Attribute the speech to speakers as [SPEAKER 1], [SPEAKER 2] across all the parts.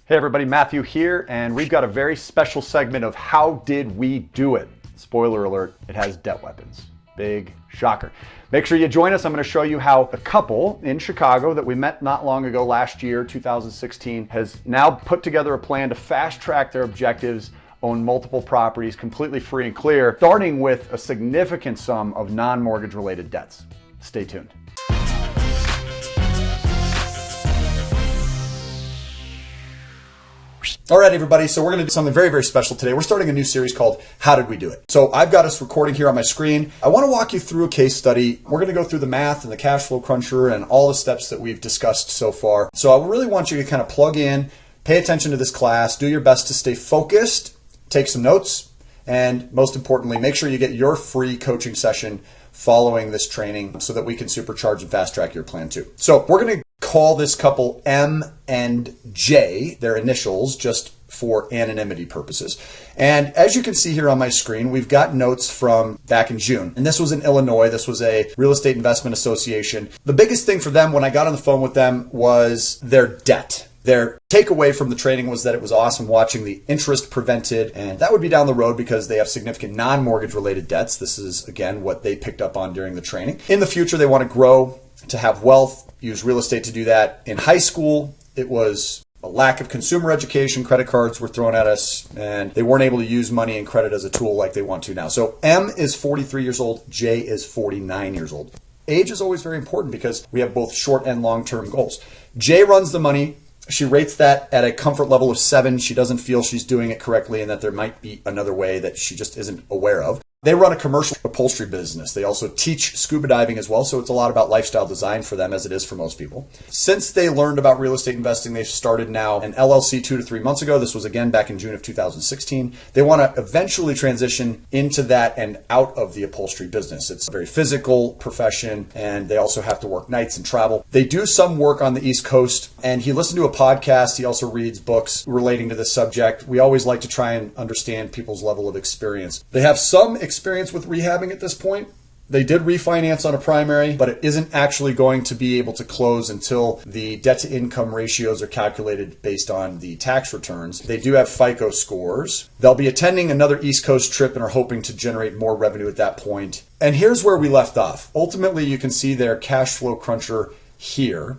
[SPEAKER 1] Hey everybody, Matthew here, and we've got a very special segment of How Did We Do It? Spoiler alert, it has debt weapons. Big shocker. Make sure you join us. I'm going to show you how a couple in Chicago that we met not long ago last year, 2016, has now put together a plan to fast track their objectives, own multiple properties completely free and clear, starting with a significant sum of non-mortgage related debts. Stay tuned.
[SPEAKER 2] All right, everybody. So we're going to do something very, very special today. We're starting a new series called How Did We Do It? So I've got us recording here on my screen. I want to walk you through a case study. We're going to go through the math and the cash flow cruncher and all the steps that we've discussed so far. So I really want you to kind of plug in, pay attention to this class, do your best to stay focused, take some notes, and most importantly, make sure you get your free coaching session following this training so that we can supercharge and fast track your plan too. So we're going to call this couple M and J, their initials, just for anonymity purposes. And as you can see here on my screen, we've got notes from back in June. And this was in Illinois. This was a real estate investment association. The biggest thing for them when I got on the phone with them was their debt. Their takeaway from the training was that it was awesome watching the interest prevented, and that would be down the road because they have significant non-mortgage related debts. This is, again, what they picked up on during the training. In the future, they want to grow, to have wealth, use real estate to do that. In high school, it was a lack of consumer education. Credit cards were thrown at us, and they weren't able to use money and credit as a tool like they want to now. So M is 43 years old, J is 49 years old. Age is always very important because we have both short and long-term goals. J runs the money. She rates that at a comfort level of 7. She doesn't feel she's doing it correctly and that there might be another way that she just isn't aware of. They run a commercial upholstery business. They also teach scuba diving as well, so it's a lot about lifestyle design for them as it is for most people. Since they learned about real estate investing, they've started now an LLC 2 to 3 months ago. This was again back in June of 2016. They want to eventually transition into that and out of the upholstery business. It's a very physical profession, and they also have to work nights and travel. They do some work on the East Coast, and he listened to a podcast. He also reads books relating to this subject. We always like to try and understand people's level of experience. They have some experience with rehabbing at this point. They did refinance on a primary, but it isn't actually going to be able to close until the debt to income ratios are calculated based on the tax returns. They do have FICO scores. They'll be attending another East Coast trip and are hoping to generate more revenue at that point. And here's where we left off. Ultimately, you can see their cash flow cruncher here.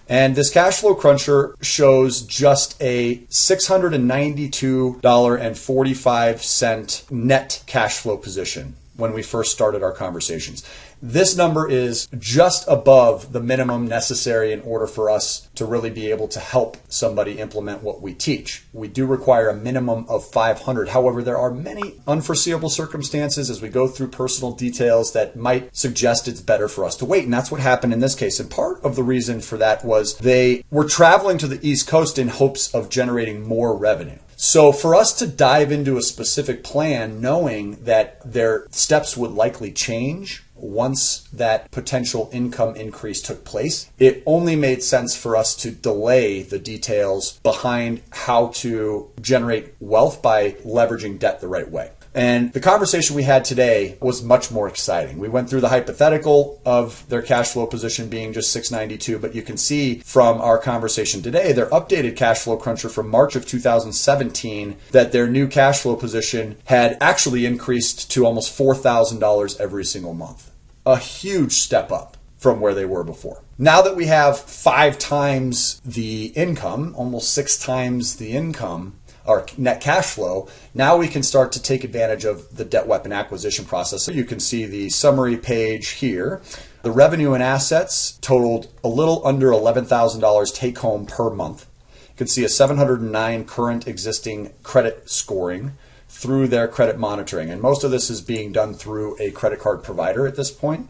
[SPEAKER 2] And this cash flow cruncher shows just a $692.45 net cash flow position when we first started our conversations. This number is just above the minimum necessary in order for us to really be able to help somebody implement what we teach. We do require a minimum of 500. However, there are many unforeseeable circumstances as we go through personal details that might suggest it's better for us to wait. And that's what happened in this case. And part of the reason for that was they were traveling to the East Coast in hopes of generating more revenue. So for us to dive into a specific plan, knowing that their steps would likely change once that potential income increase took place, it only made sense for us to delay the details behind how to generate wealth by leveraging debt the right way. And the conversation we had today was much more exciting. We went through the hypothetical of their cash flow position being just 692, but you can see from our conversation today, their updated cash flow cruncher from March of 2017, that their new cash flow position had actually increased to almost $4,000 every single month. A huge step up from where they were before. Now that we have 5 times the income, almost 6 times the income, our net cash flow, now we can start to take advantage of the debt weapon acquisition process. So you can see the summary page here. The revenue and assets totaled a little under $11,000 take home per month. You can see a 709 current existing credit scoring through their credit monitoring. And most of this is being done through a credit card provider at this point.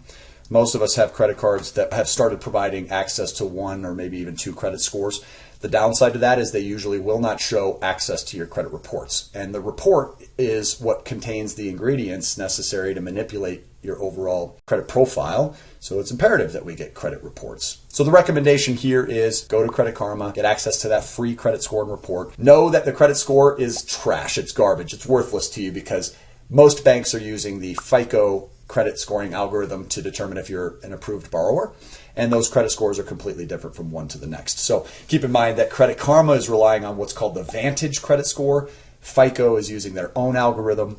[SPEAKER 2] Most of us have credit cards that have started providing access to 1 or maybe even 2 credit scores. The downside to that is they usually will not show access to your credit reports. And the report is what contains the ingredients necessary to manipulate your overall credit profile. So it's imperative that we get credit reports. So the recommendation here is go to Credit Karma, get access to that free credit score and report. Know that the credit score is trash. It's garbage. It's worthless to you because most banks are using the FICO credit scoring algorithm to determine if you're an approved borrower. And those credit scores are completely different from one to the next. So keep in mind that Credit Karma is relying on what's called the Vantage credit score. FICO is using their own algorithm.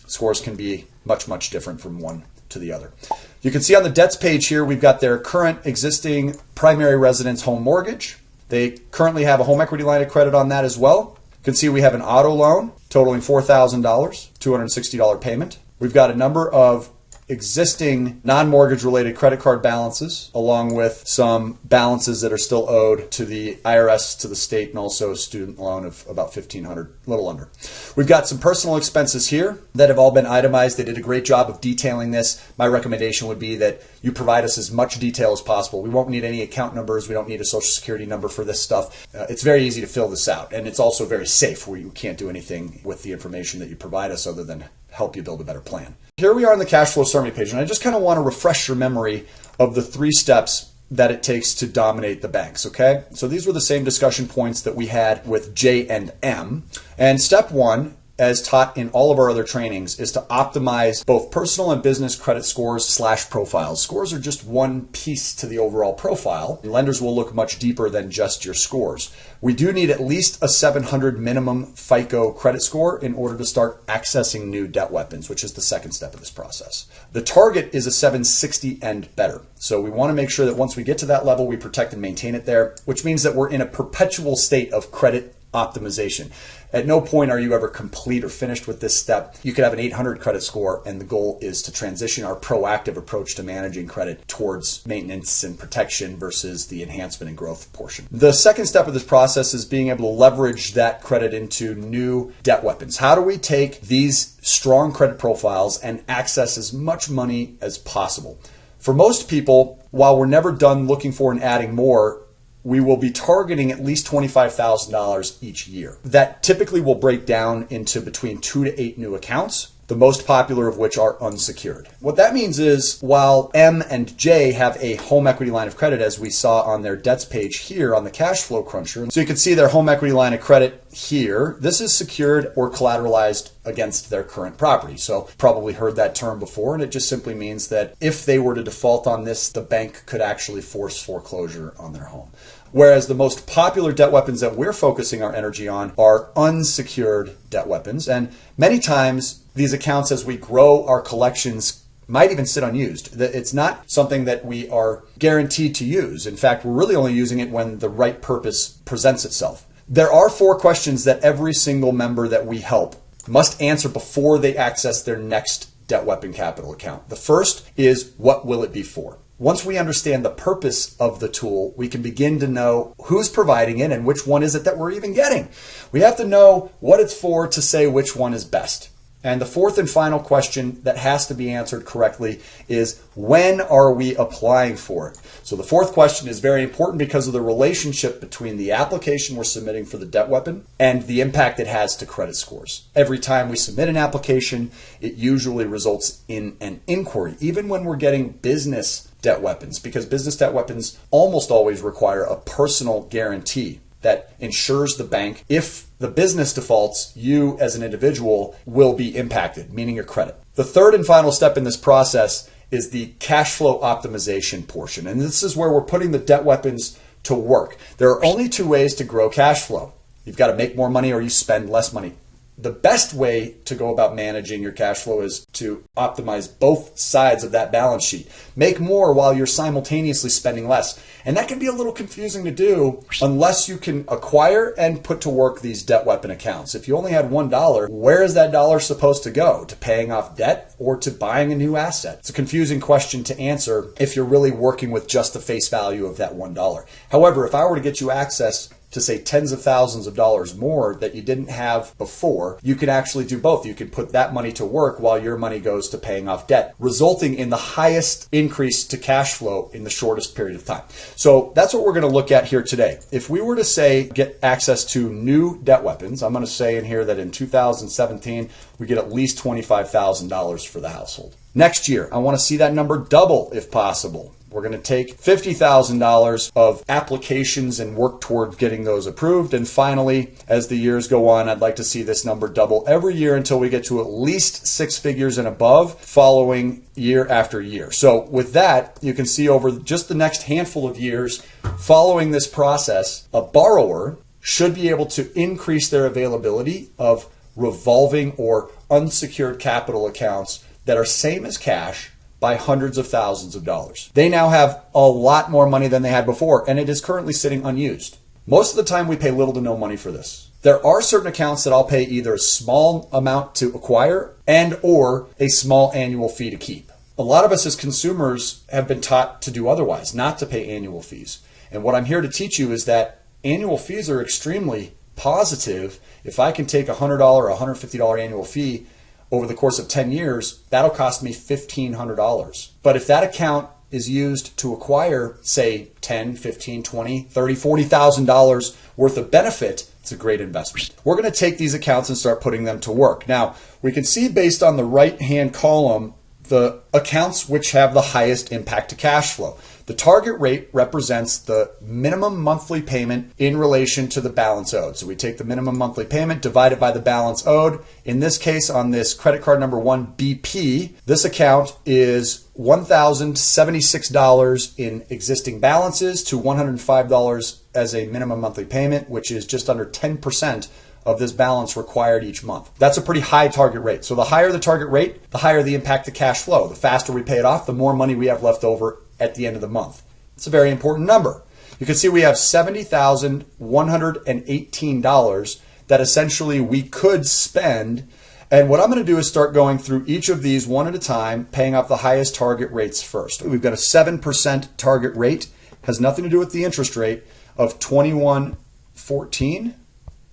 [SPEAKER 2] Scores can be much, much different from one to the other. You can see on the debts page here, we've got their current existing primary residence home mortgage. They currently have a home equity line of credit on that as well. You can see we have an auto loan totaling $4,000, $260 payment. We've got a number of existing non-mortgage related credit card balances, along with some balances that are still owed to the IRS, to the state, and also a student loan of about $1,500, a little under. We've got some personal expenses here that have all been itemized. They did a great job of detailing this. My recommendation would be that you provide us as much detail as possible. We won't need any account numbers. We don't need a social security number for this stuff. It's very easy to fill this out, and it's also very safe, where you can't do anything with the information that you provide us other than help you build a better plan. Here we are on the cash flow summary page, and I just kind of want to refresh your memory of the 3 steps that it takes to dominate the banks, okay? So these were the same discussion points that we had with J and M. And step 1, as taught in all of our other trainings, is to optimize both personal and business credit scores / profiles. Scores are just one piece to the overall profile. Lenders will look much deeper than just your scores. We do need at least a 700 minimum FICO credit score in order to start accessing new debt weapons, which is the second step of this process. The target is a 760 and better. So we want to make sure that once we get to that level, we protect and maintain it there, which means that we're in a perpetual state of credit optimization. At no point are you ever complete or finished with this step. You could have an 800 credit score, and the goal is to transition our proactive approach to managing credit towards maintenance and protection versus the enhancement and growth portion. The second step of this process is being able to leverage that credit into new debt weapons. How do we take these strong credit profiles and access as much money as possible? For most people, while we're never done looking for and adding more, we will be targeting at least $25,000 each year. That typically will break down into between 2 to 8 new accounts, the most popular of which are unsecured. What that means is, while M and J have a home equity line of credit, as we saw on their debts page here on the Cash Flow Cruncher, so you can see their home equity line of credit here. This is secured or collateralized against their current property. So probably heard that term before, and it just simply means that if they were to default on this, the bank could actually force foreclosure on their home. Whereas the most popular debt weapons that we're focusing our energy on are unsecured debt weapons. And many times these accounts, as we grow our collections, might even sit unused. It's not something that we are guaranteed to use. In fact, we're really only using it when the right purpose presents itself. There are 4 questions that every single member that we help must answer before they access their next debt weapon capital account. The first is, what will it be for? Once we understand the purpose of the tool, we can begin to know who's providing it and which one is it that we're even getting. We have to know what it's for to say which one is best. And the fourth and final question that has to be answered correctly is, when are we applying for it? So the fourth question is very important because of the relationship between the application we're submitting for the debt weapon and the impact it has to credit scores. Every time we submit an application, it usually results in an inquiry, even when we're getting business debt weapons, because business debt weapons almost always require a personal guarantee that ensures the bank, if the business defaults, you as an individual will be impacted, meaning your credit. The third and final step in this process is the cash flow optimization portion. And this is where we're putting the debt weapons to work. There are only 2 ways to grow cash flow. You've got to make more money or you spend less money. The best way to go about managing your cash flow is to optimize both sides of that balance sheet. Make more while you're simultaneously spending less. And that can be a little confusing to do unless you can acquire and put to work these debt weapon accounts. If you only had $1, where is that dollar supposed to go? To paying off debt or to buying a new asset? It's a confusing question to answer if you're really working with just the face value of that $1. However, if I were to get you access to say tens of thousands of dollars more that you didn't have before, you could actually do both. You could put that money to work while your money goes to paying off debt, resulting in the highest increase to cash flow in the shortest period of time. So that's what we're going to look at here today. If we were to say get access to new debt weapons, I'm going to say in here that in 2017, we get at least $25,000 for the household. Next year, I want to see that number double if possible. We're going to take $50,000 of applications and work toward getting those approved. And finally, as the years go on, I'd like to see this number double every year until we get to at least six figures and above, following year after year. So with that, you can see over just the next handful of years following this process, a borrower should be able to increase their availability of revolving or unsecured capital accounts that are same as cash by hundreds of thousands of dollars. They now have a lot more money than they had before, and it is currently sitting unused. Most of the time we pay little to no money for this. There are certain accounts that I'll pay either a small amount to acquire and or a small annual fee to keep. A lot of us as consumers have been taught to do otherwise, not to pay annual fees. And what I'm here to teach you is that annual fees are extremely positive. If I can take a $100 or $150 annual fee over the course of 10 years, that'll cost me $1,500. But if that account is used to acquire, say, $10, $15, $20, $30, $40,000 worth of benefit, it's a great investment. We're going to take these accounts and start putting them to work. Now, we can see based on the right-hand column, the accounts which have the highest impact to cash flow. The target rate represents the minimum monthly payment in relation to the balance owed. So we take the minimum monthly payment divided by the balance owed. In this case, on this credit card number 1 BP, this account is $1,076 in existing balances to $105 as a minimum monthly payment, which is just under 10% of this balance required each month. That's a pretty high target rate. So the higher the target rate, the higher the impact to cash flow. The faster we pay it off, the more money we have left over at the end of the month. It's a very important number. You can see we have $70,118 that essentially we could spend. And what I'm going to do is start going through each of these one at a time, paying off the highest target rates first. We've got a 7% target rate, has nothing to do with the interest rate, of $21.14.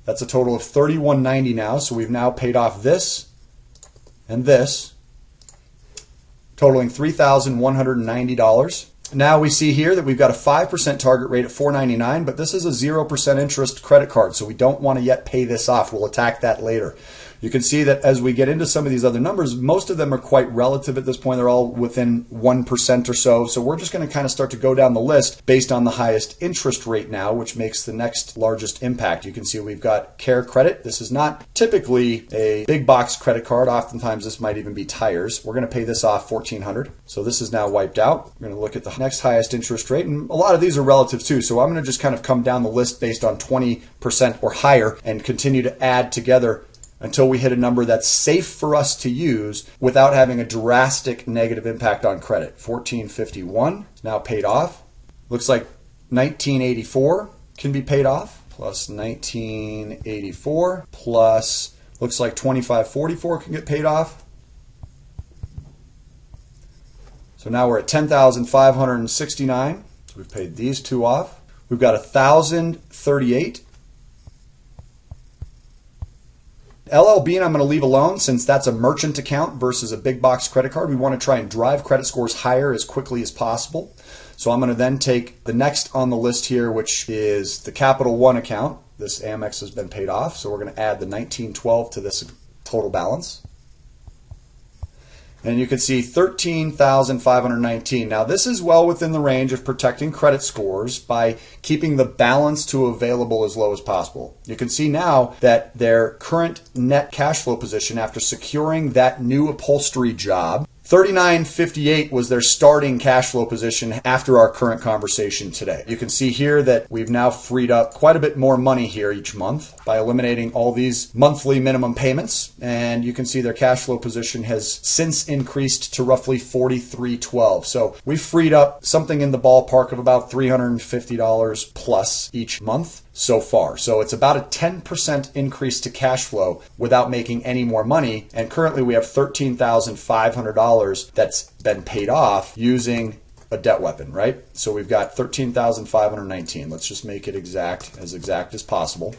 [SPEAKER 2] That's a total of $31.90 now. So we've now paid off this and this, totaling $3,190. Now we see here that we've got a 5% target rate at $4.99, but this is a 0% interest credit card, so we don't want to yet pay this off. We'll attack that later. You can see that as we get into some of these other numbers, most of them are quite relative at this point. They're all within 1% or so. So we're just going to kind of start to go down the list based on the highest interest rate now, which makes the next largest impact. You can see we've got Care Credit. This is not typically a big box credit card. Oftentimes this might even be tires. We're going to pay this off $1,400. So this is now wiped out. We're going to look at the next highest interest rate, and a lot of these are relative too. So I'm going to just kind of come down the list based on 20% or higher and continue to add together until we hit a number that's safe for us to use without having a drastic negative impact on credit. $1,451 is now paid off. Looks like $1,984 can be paid off, plus $1,984, plus looks like $2,544 can get paid off. So now we're at $10,569. So we've paid these two off. We've got $1,038. LLB, and I'm going to leave alone since that's a merchant account versus a big box credit card. We want to try and drive credit scores higher as quickly as possible. So I'm going to then take the next on the list here, which is the Capital One account. This Amex has been paid off, so we're going to add the $1,912 to this total balance. And you can see $13,519. Now this is well within the range of protecting credit scores by keeping the balance to available as low as possible. You can see now that their current net cash flow position after securing that new upholstery job, $39.58 was their starting cash flow position after our current conversation today. You can see here that we've now freed up quite a bit more money here each month by eliminating all these monthly minimum payments. And you can see their cash flow position has since increased to roughly $43.12. So we've freed up something in the ballpark of about $350 plus each month so far. So it's about a 10% increase to cash flow without making any more money. And currently we have $13,500 that's been paid off using a debt weapon, right? So we've got $13,519. Let's just make it exact as possible.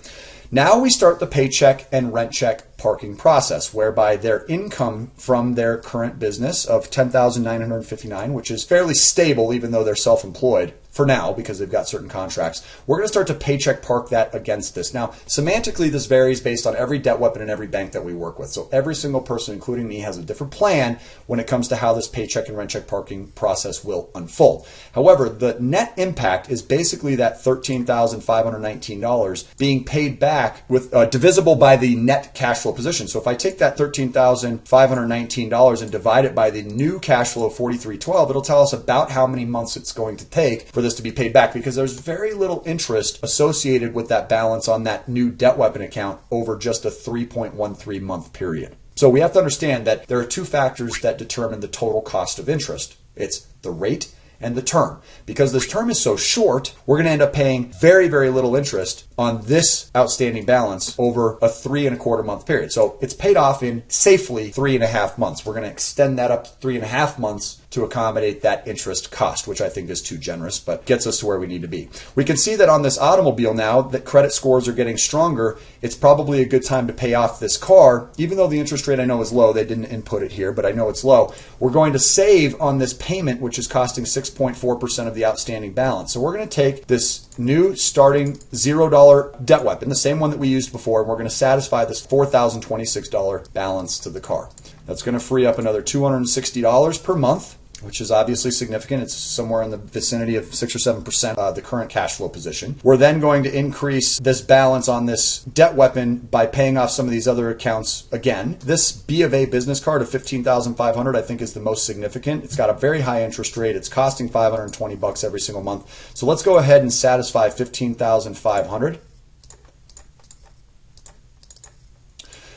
[SPEAKER 2] Now we start the paycheck and rent check parking process, whereby their income from their current business of $10,959, which is fairly stable even though they're self-employed, for now because they've got certain contracts. We're going to start to paycheck park that against this. Now, semantically, this varies based on every debt weapon and every bank that we work with. So every single person, including me, has a different plan when it comes to how this paycheck and rent check parking process will unfold. However, the net impact is basically that $13,519 being paid back with divisible by the net cash flow position. So if I take that $13,519 and divide it by the new cash flow of $43.12, it'll tell us about how many months it's going to take for this to be paid back, because there's very little interest associated with that balance on that new debt weapon account over just a 3.13 month period. So we have to understand that there are two factors that determine the total cost of interest. It's the rate and the term. Because this term is so short, we're going to end up paying very, very little interest on this outstanding balance over a 3.25 month period. So it's paid off in safely 3.5 months. We're going to extend that up to 3.5 months to accommodate that interest cost, which I think is too generous, but gets us to where we need to be. We can see that on this automobile now that credit scores are getting stronger. It's probably a good time to pay off this car, even though the interest rate I know is low. They didn't input it here, but I know it's low. We're going to save on this payment, which is costing 6.4% of the outstanding balance. So we're going to take this new starting $0 debt weapon, the same one that we used before, and we're going to satisfy this $4,026 balance to the car. That's going to free up another $260 per month, which is obviously significant. It's somewhere in the vicinity of 6 or 7% of the current cash flow position. We're then going to increase this balance on this debt weapon by paying off some of these other accounts again. This B of A business card of $15,500 I think is the most significant. It's got a very high interest rate. It's costing $520 every single month. So let's go ahead and satisfy $15,500.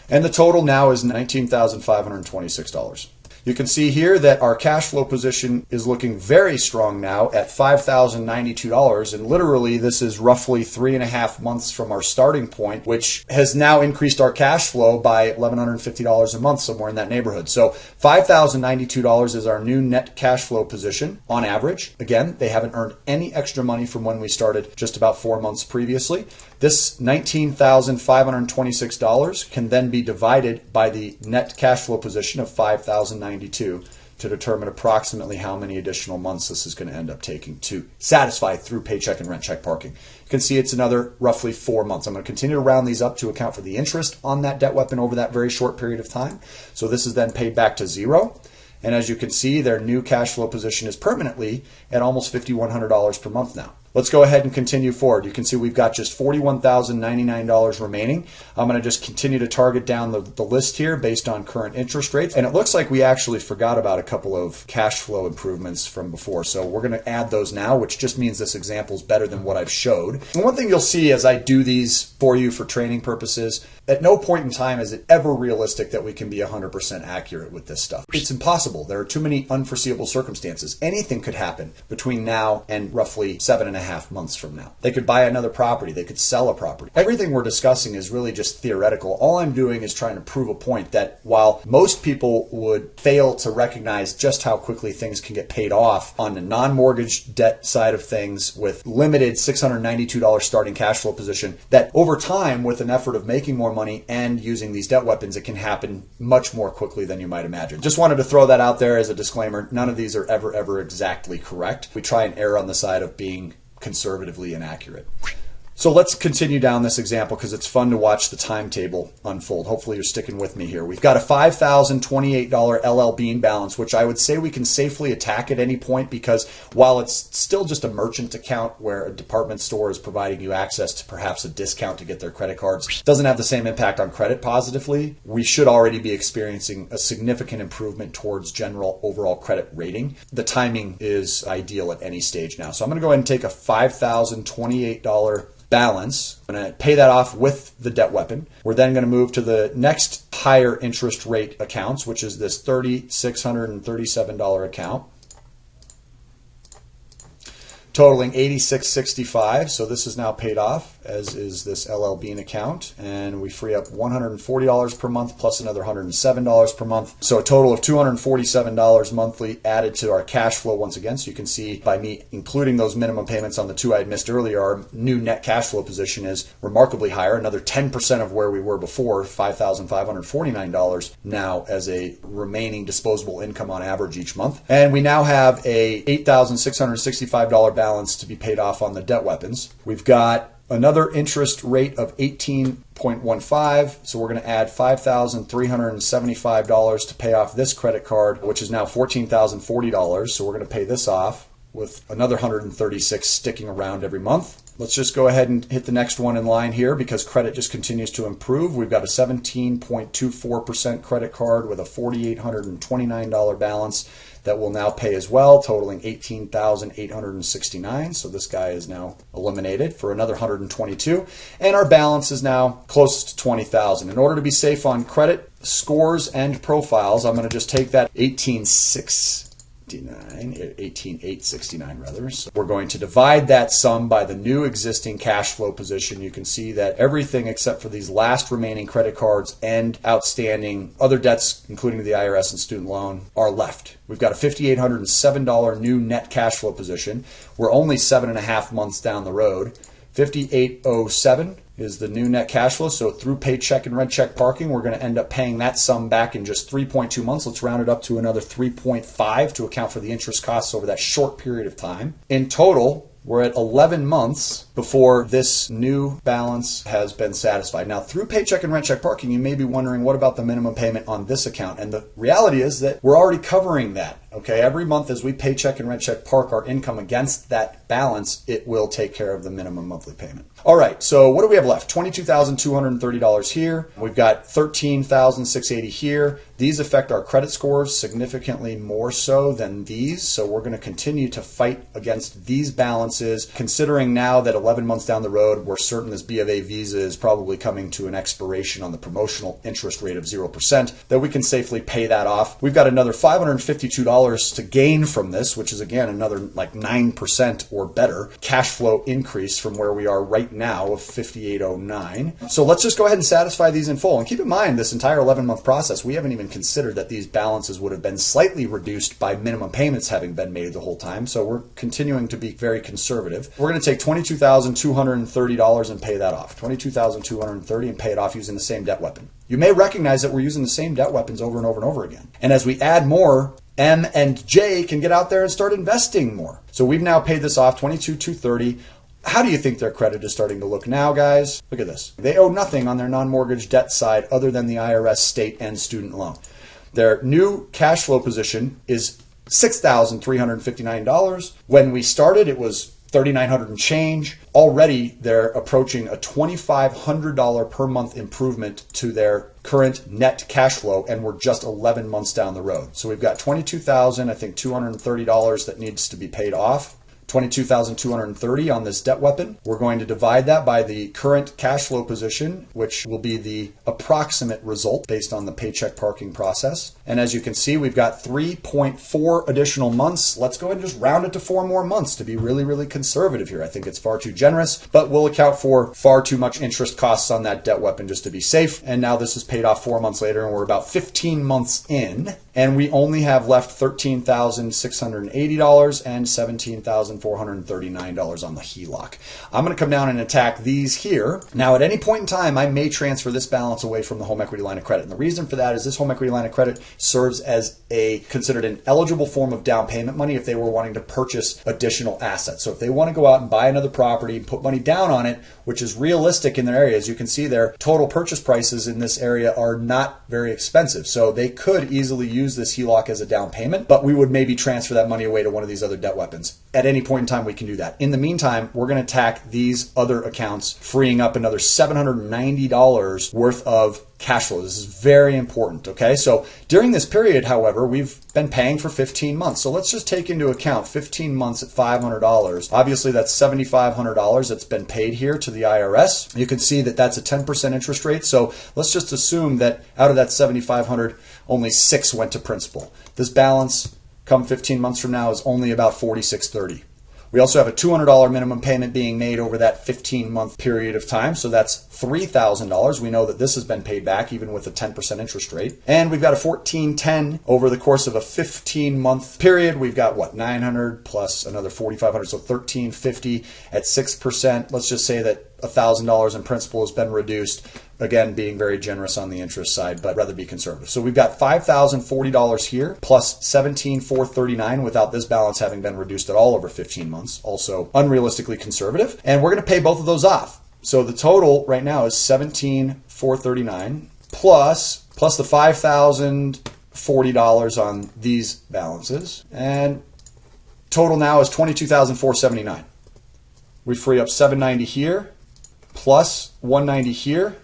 [SPEAKER 2] And the total now is $19,526. You can see here that our cash flow position is looking very strong now at $5,092, and literally this is roughly 3.5 months from our starting point, which has now increased our cash flow by $1,150 a month, somewhere in that neighborhood. So $5,092 is our new net cash flow position on average. Again, they haven't earned any extra money from when we started just about 4 months previously. This $19,526 can then be divided by the net cash flow position of $5,092 to determine approximately how many additional months this is going to end up taking to satisfy through paycheck and rent check parking. You can see it's another roughly 4 months. I'm going to continue to round these up to account for the interest on that debt weapon over that very short period of time. So this is then paid back to zero. And as you can see, their new cash flow position is permanently at almost $5,100 per month now. Let's go ahead and continue forward. You can see we've got just $41,099 remaining. I'm going to just continue to target down the list here based on current interest rates. And it looks like we actually forgot about a couple of cash flow improvements from before. So we're going to add those now, which just means this example is better than what I've showed. And one thing you'll see as I do these for you for training purposes, at no point in time is it ever realistic that we can be 100% accurate with this stuff. It's impossible. There are too many unforeseeable circumstances. Anything could happen between now and roughly 7.5 months from now. They could buy another property. They could sell a property. Everything we're discussing is really just theoretical. All I'm doing is trying to prove a point that while most people would fail to recognize just how quickly things can get paid off on the non-mortgage debt side of things with limited $692 starting cash flow position, that over time, with an effort of making more money and using these debt weapons, it can happen much more quickly than you might imagine. Just wanted to throw that out there as a disclaimer. None of these are ever exactly correct. We try and err on the side of being conservatively inaccurate. So let's continue down this example because it's fun to watch the timetable unfold. Hopefully you're sticking with me here. We've got a $5,028 LL Bean balance, which I would say we can safely attack at any point because while it's still just a merchant account where a department store is providing you access to perhaps a discount to get their credit cards, doesn't have the same impact on credit positively. We should already be experiencing a significant improvement towards general overall credit rating. The timing is ideal at any stage now. So I'm going to go ahead and take a $5,028 balance. I'm going to pay that off with the debt weapon. We're then going to move to the next higher interest rate accounts, which is this $3,637 account, totaling $86.65. So this is now paid off. as is this LL Bean account, and we free up $140 per month plus another $107 per month. So a total of $247 monthly added to our cash flow once again. So you can see by me including those minimum payments on the two I had missed earlier, our new net cash flow position is remarkably higher, another 10% of where we were before, $5,549 now as a remaining disposable income on average each month. And we now have a $8,665 balance to be paid off on the debt weapons. We've got another interest rate of 18.15, so we're going to add $5,375 to pay off this credit card, which is now $14,040. So we're going to pay this off with another $136 sticking around every month. Let's just go ahead and hit the next one in line here because credit just continues to improve. We've got a 17.24% credit card with a $4,829 balance that will now pay as well, totaling $18,869. So this guy is now eliminated for another $122. And our balance is now close to $20,000. In order to be safe on credit scores and profiles, I'm going to just take that $18,869 rather. So we're going to divide that sum by the new existing cash flow position. You can see that everything except for these last remaining credit cards and outstanding other debts, including the IRS and student loan, are left. We've got a $5,807 new net cash flow position. We're only 7.5 months down the road. $5,807 is the new net cash flow. So through paycheck and red check parking, we're going to end up paying that sum back in just 3.2 months. Let's round it up to another 3.5 to account for the interest costs over that short period of time. In total, we're at 11 months before this new balance has been satisfied. Now, through paycheck and rent check parking, you may be wondering, what about the minimum payment on this account? And the reality is that we're already covering that. Okay, every month as we paycheck and rent check park our income against that balance, it will take care of the minimum monthly payment. All right, so what do we have left? $22,230 here. We've got $13,680 here. These affect our credit scores significantly more so than these. So we're going to continue to fight against these balances. Considering now that 11 months down the road, we're certain this B of A visa is probably coming to an expiration on the promotional interest rate of 0%, that we can safely pay that off. We've got another $552 to gain from this, which is again another like 9% or better cash flow increase from where we are right now of $5,809. So let's just go ahead and satisfy these in full. And keep in mind, this entire 11-month process, we haven't even considered that these balances would have been slightly reduced by minimum payments having been made the whole time. So we're continuing to be very conservative. We're going to take $22,230 and pay that off. $22,230 and pay it off using the same debt weapon. You may recognize that we're using the same debt weapons over and over and over again. And as we add more, M and J can get out there and start investing more. So we've now paid this off, $22,230. How do you think their credit is starting to look now, guys? Look at this. They owe nothing on their non-mortgage debt side other than the IRS, state, and student loan. Their new cash flow position is $6,359. When we started, it was $3,900 and change. Already, they're approaching a $2,500 per month improvement to their current net cash flow, and we're just 11 months down the road. So we've got $22,230 that needs to be paid off. $22,230 on this debt weapon. We're going to divide that by the current cash flow position, which will be the approximate result based on the paycheck parking process. And as you can see, we've got 3.4 additional months. Let's go ahead and just round it to 4 more months to be really, really conservative here. I think it's far too generous, but we'll account for far too much interest costs on that debt weapon just to be safe. And now this is paid off 4 months later, and we're about 15 months in, and we only have left $13,680 and $17,439 on the HELOC. I'm going to come down and attack these here. Now, at any point in time, I may transfer this balance away from the home equity line of credit. And the reason for that is this home equity line of credit serves as considered an eligible form of down payment money if they were wanting to purchase additional assets. So if they want to go out and buy another property and put money down on it, which is realistic in their areas, you can see their total purchase prices in this area are not very expensive. So they could easily use this HELOC as a down payment, but we would maybe transfer that money away to one of these other debt weapons. At any point in time, we can do that. In the meantime, we're going to attack these other accounts, freeing up another $790 worth of cash flow. This is very important, okay? So during this period, however, we've been paying for 15 months. So let's just take into account 15 months at $500. Obviously, that's $7,500 that's been paid here to the IRS. You can see that that's a 10% interest rate. So let's just assume that out of that $7,500, only $6 went to principal. This balance come 15 months from now is only about $4,630. We also have a $200 minimum payment being made over that 15-month period of time. So that's $3,000. We know that this has been paid back even with a 10% interest rate. And we've got a $1,410 over the course of a 15-month period. We've got what, $900 plus another $4,500, so $1,350 at 6%. Let's just say that $1,000 in principal has been reduced. Again, being very generous on the interest side, but rather be conservative. So we've got $5,040 here plus $17,439 without this balance having been reduced at all over 15 months. Also unrealistically conservative. And we're going to pay both of those off. So the total right now is $17,439 plus the $5,040 on these balances. And total now is $22,479. We free up $790 here plus $190 here.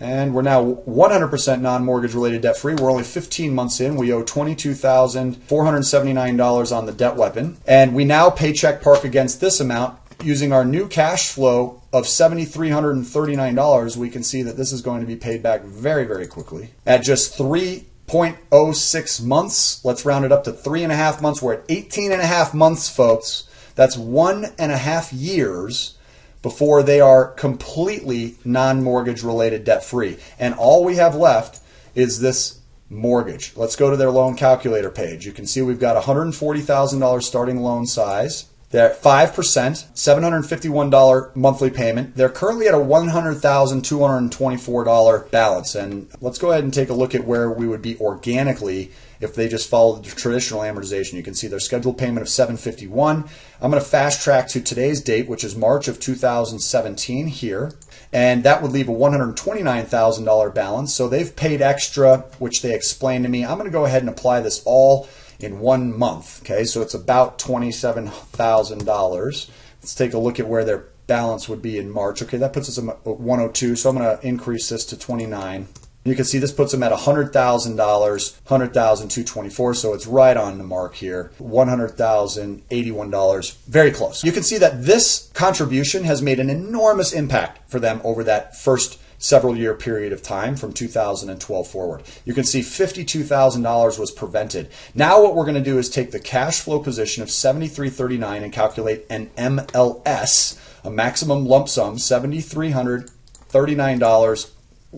[SPEAKER 2] And we're now 100% non-mortgage related debt free. We're only 15 months in. We owe $22,479 on the debt weapon. And we now paycheck park against this amount using our new cash flow of $7,339. We can see that this is going to be paid back very, very quickly. At just 3.06 months, let's round it up to 3.5 months. We're at 18.5 months, folks. That's 1.5 years before they are completely non-mortgage related debt free. And all we have left is this mortgage. Let's go to their loan calculator page. You can see we've got $140,000 starting loan size. They're at 5%, $751 monthly payment. They're currently at a $100,224 balance. And let's go ahead and take a look at where we would be organically if they just followed the traditional amortization. You can see their scheduled payment of $751. I'm going to fast track to today's date, which is March of 2017 here. And that would leave a $129,000 balance. So they've paid extra, which they explained to me. I'm going to go ahead and apply this all in 1 month. Okay, so it's about $27,000. Let's take a look at where their balance would be in March. Okay, that puts us at 102. So I'm going to increase this to 29. You can see this puts them at $100,000, $100,224. So it's right on the mark here. $100,081, very close. You can see that this contribution has made an enormous impact for them over that first several year period of time from 2012 forward. You can see $52,000 was prevented. Now what we're going to do is take the cash flow position of $7,339 and calculate an MLS, a maximum lump sum, $7,339.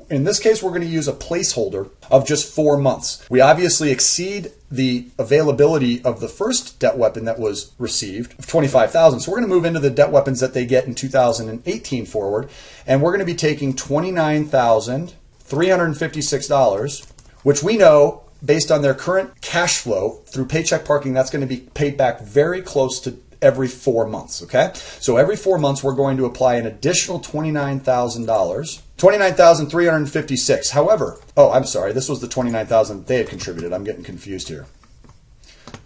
[SPEAKER 2] In this case, we're going to use a placeholder of just 4 months. We obviously exceed the availability of the first debt weapon that was received of $25,000. So we're going to move into the debt weapons that they get in 2018 forward. And we're going to be taking $29,356, which we know based on their current cash flow through paycheck parking, that's going to be paid back very close to every 4 months, okay? So every 4 months, we're going to apply an additional $29,000. $29,356. However, I'm sorry, this was the $29,000 they had contributed. I'm getting confused here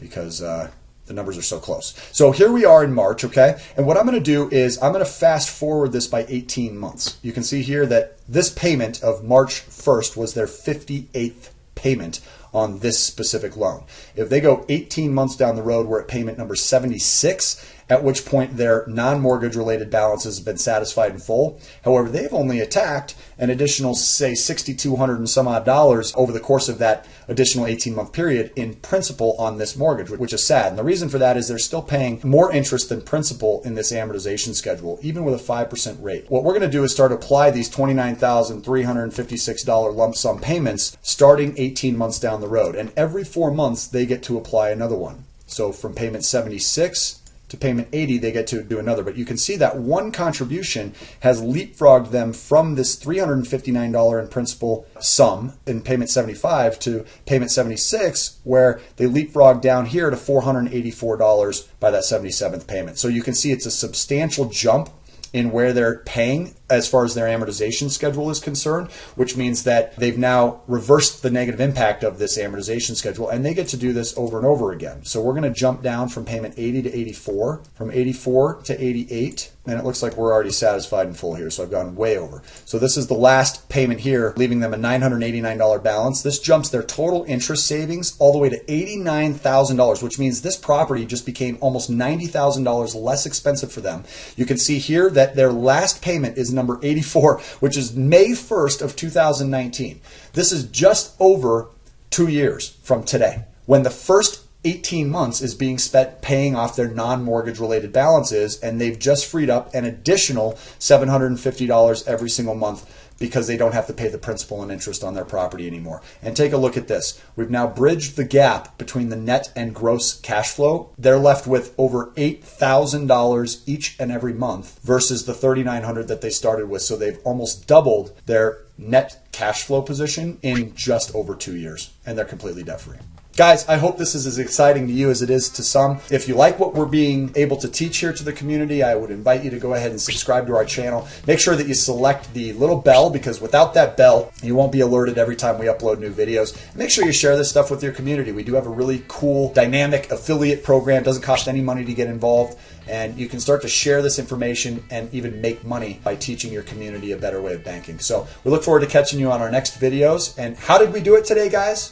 [SPEAKER 2] because the numbers are so close. So here we are in March, okay? And what I'm going to do is I'm going to fast forward this by 18 months. You can see here that this payment of March 1st was their 58th payment on this specific loan. If they go 18 months down the road, we're at payment number 76, at which point their non-mortgage related balances have been satisfied in full. However, they've only attacked an additional, say, $6,200 and some odd dollars over the course of that additional 18-month period in principal on this mortgage, which is sad. And the reason for that is they're still paying more interest than principal in this amortization schedule, even with a 5% rate. What we're going to do is start to apply these $29,356 lump sum payments starting 18 months down the road. And every 4 months, they get to apply another one. So from payment 76 to payment 80, they get to do another. But you can see that one contribution has leapfrogged them from this $359 in principal sum in payment 75 to payment 76, where they leapfrog down here to $484 by that 77th payment. So you can see it's a substantial jump in where they're paying as far as their amortization schedule is concerned, which means that they've now reversed the negative impact of this amortization schedule, and they get to do this over and over again. So we're going to jump down from payment 80 to 84, from 84 to 88, and it looks like we're already satisfied in full here, so I've gone way over. So this is the last payment here, leaving them a $989 balance. This jumps their total interest savings all the way to $89,000, which means this property just became almost $90,000 less expensive for them. You can see here that their last payment is number 84, which is May 1st of 2019. This is just over 2 years from today, when the first 18 months is being spent paying off their non-mortgage related balances, and they've just freed up an additional $750 every single month because they don't have to pay the principal and interest on their property anymore. And take a look at this. We've now bridged the gap between the net and gross cash flow. They're left with over $8,000 each and every month versus the $3,900 that they started with. So they've almost doubled their net cash flow position in just over 2 years, and they're completely debt free. Guys, I hope this is as exciting to you as it is to some. If you like what we're being able to teach here to the community, I would invite you to go ahead and subscribe to our channel. Make sure that you select the little bell, because without that bell, you won't be alerted every time we upload new videos. And make sure you share this stuff with your community. We do have a really cool, dynamic affiliate program. It doesn't cost any money to get involved. And you can start to share this information and even make money by teaching your community a better way of banking. So we look forward to catching you on our next videos. And how did we do it today, guys?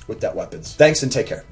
[SPEAKER 2] With debt weapons. Thanks and take care.